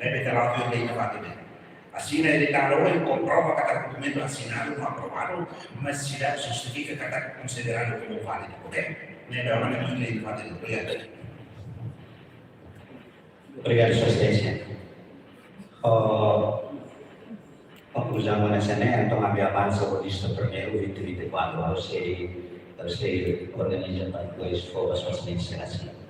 Avete l'audio dei fatti bene. Assina editaron e comprova que cada documento assinado não aprovado, mas se justifica que está considerado como válido, ok? Lembrando que não tem válido projeto. Obrigado, Sua Excelência. Conclusão nessa né, então a minha avança o lista primeiro 2024 harus diorganiza para depois for Sua Excelência assim.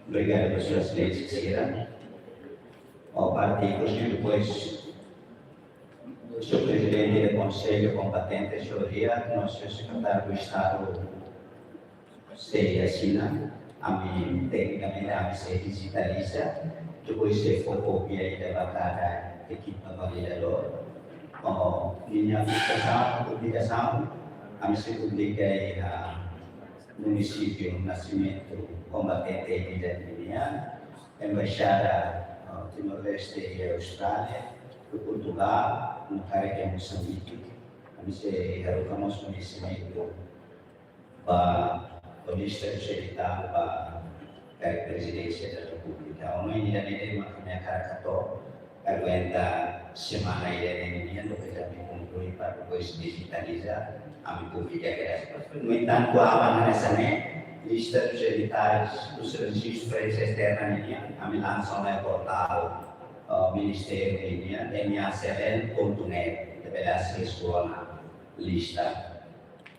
Obrigado por suas leis que serão. Ao partido, e depois o seu presidente do Conselho competente, senhoria, nosso secretário do Estado, se assina, a mim, tecnicamente, a mim se digitaliza, depois se for copia e levantada a equipe validador, como minha publicação, a mim se publica no município Nascimento Combatente e Minha, Embaixada Timor-Leste e Austrália, do Portugal, no Caribe Moçambique, a mim se colocamos conhecimento para o Ministério Secretário para a Presidência da República. Uma ainda nem uma minha caricatura, aguenta semana ainda no que já me conclui para depois digitalizar a minha publicação. No entanto, a nessa lista dos editais dos registros externos a minha lançou no portal Ministério MACLN.net, deveria sua lista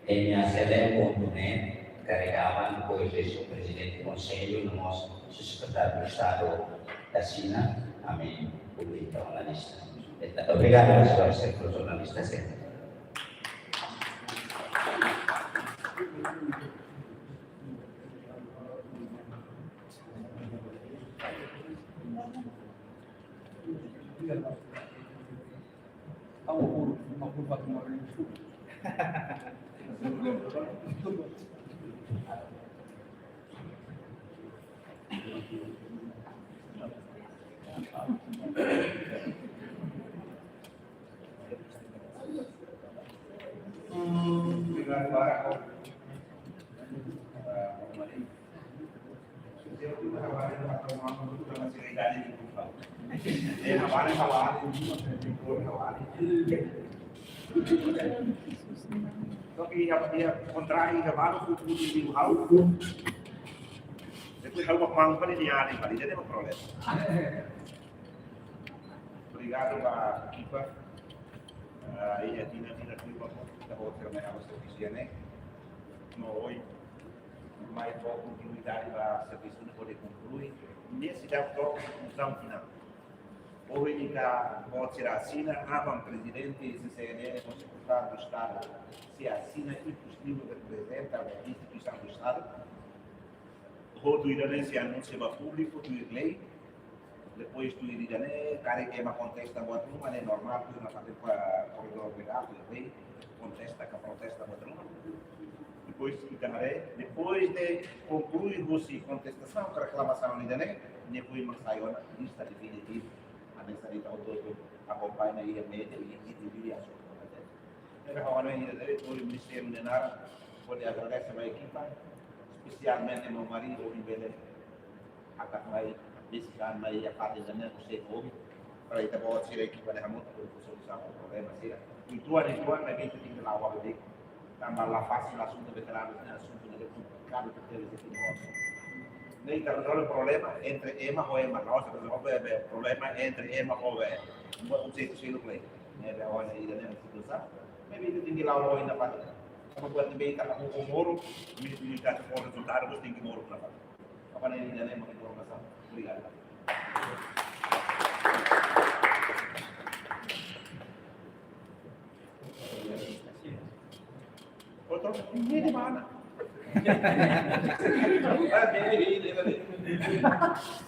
MACLN.net, carregavam depois o presidente do Conselho, o nosso secretário do Estado da China, a mim publicou na lista. Obrigado, senhor secretário jornalista. Só que ia contrair o cavalo, o de rau. Depois rau uma mão para ele ali, já tem um problema. Obrigado a equipa. Aí a Tina Cuipa, da outra manhã você dizia, né? No hoje, mais boa continuidade para o serviço não poder concluir. Nesse dá o toque de conclusão final. Hoje, pode ser assina, o presidente CCNE, o secretário do Estado, se assina e possível representa a instituição do Estado. O do Irané se anuncia para público, do lei. Depois do Irané, cara que contesta a outra, é normal, que nós fazemos para o corredor obrigado, lei, contesta com a protesta da outra. Depois de concluir a contestação, a reclamação do Irané, depois nós saímos na lista definitiva. A mensagem do todo acompanha aí a média e divide a sua competência. Então, agora, o Ministério de Nara pode agradecer a equipa, especialmente meu marido, o Ribeiro, a Cacai, esse ano, aí a parte da minha consegue para ir a ser a equipa de Ramon, para solucionar o problema. E tu, mas bem que tem que lá o ABD, também lá fácil o assunto veterano, o assunto de complicado que teve esse negócio. Nem que resolve o problema entre EMA ou EMA. Nós resolvemos o problema entre EMA ou EMA. Não sei se o play. Olha aí, né? Situação. Mas ele tem que ir lá ou ainda para. Como pode bem estar com o moro, o ministério for resultado, você tem que moro para lá. Agora ele ainda lembra a informação. Obrigado. Outro, ninguém de mana.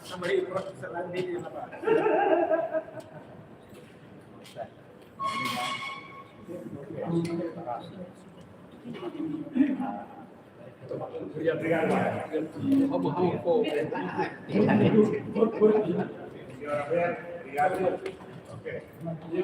Somebody brought the land meeting in the back. Obrigado.